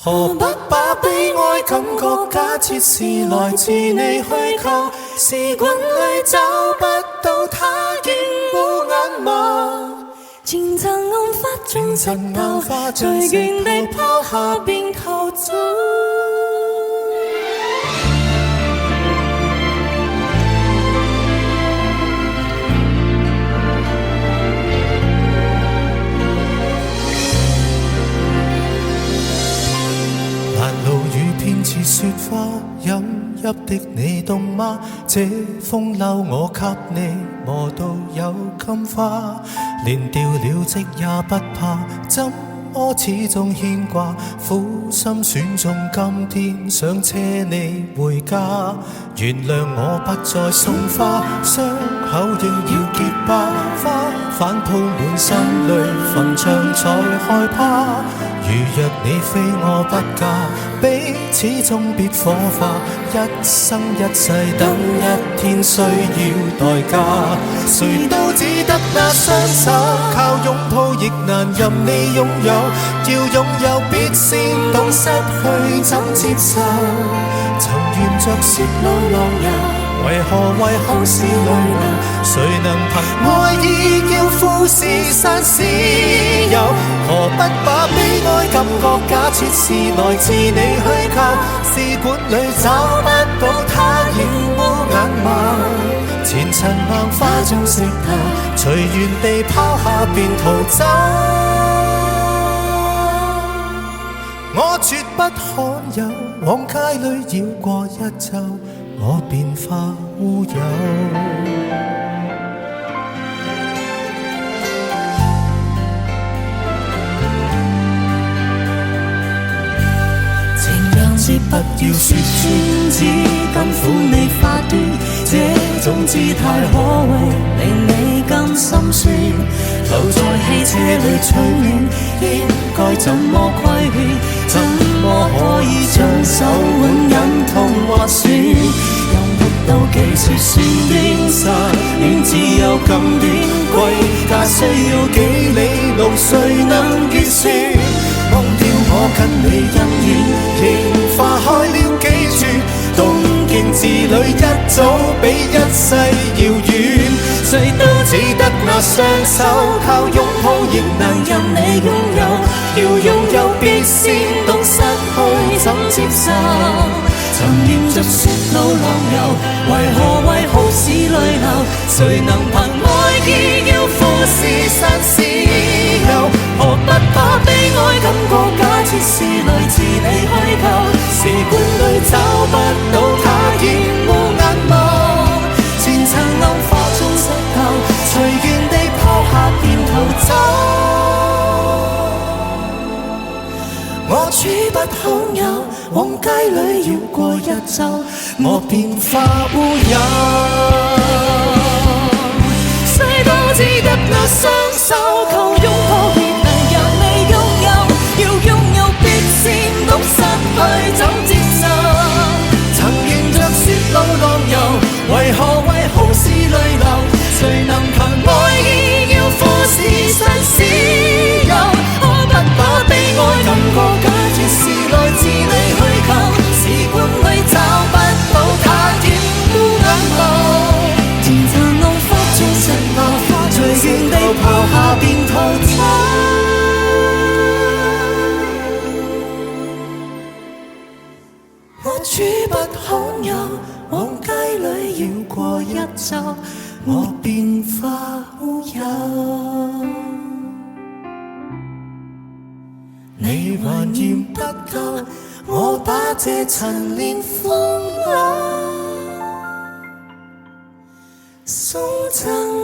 何不把悲哀感覺假設是來自你虛構？試管裏找不到它，竟烏眼嗎？前塵暗花中石頭，隨緣地拋下便逃走。似雪花飲泣的你凍嗎？這風褸我給你磨到有金花，連掉了職也不怕，怎麼始終牽掛？苦心選中今天想車你回家，原諒我不再送花，傷口仍要結疤，花瓣鋪滿心裏，墳場才害怕。如若你非我不嫁，彼此終別火花，一生一世等一天需要代價。誰都只得那雙手，靠擁抱亦難任你擁有，要擁有必先懂失去怎接受。曾沿着雪路浪遊，為何為好事淚流？誰能憑愛意叫富士山私有？何不把悲哀感覺假設是來自你虛構？試管裏找不到它，仍烏眼嗎？前塵硬化像石頭，隨緣地拋下便逃走。我絕不罕有，往街裏繞過一周，我便化烏有。是不要說穿，只甘苦你花端，這種姿態可謂令你更心酸。留在汽車裏取暖，應該怎麼規勸？怎麼可以將手腕忍痛劃損？又活到幾時算短？失戀只有咁短，歸家需要幾里路，誰能預算？忘掉我跟你恩怨，仍化開了幾處，東京之旅一早比一世遙遠。誰都只得那雙手，靠擁抱亦難任你擁有，要擁有必先懂失去怎接受。曾沿着雪路浪遊，為何為好事淚流？誰能憑愛意要富士山私有？何不把悲哀感覺假設是來自你虛構？試管裏找不到它，仍烏眼嗎？前塵暗花中石頭，隨緣地拋下便逃走。我處不罕有，往街裏繞過一周，我便化烏有。誰都只得那雙手，靠擁抱亦能讓你擁有，要擁有必先懂失去怎接受。曾沿着雪路浪遊，為何為好事淚流？誰能憑愛意要富士山私有？可不把悲哀感覺假設是來自你虛構？試管裏找不到它，仍烏眼嗎？前塵暗花中石流，隨緣地拋下便逃走。我處不罕有，往街裏繞過一周，我便化烏有。你還嫌不夠，我把這陳年風流送贈。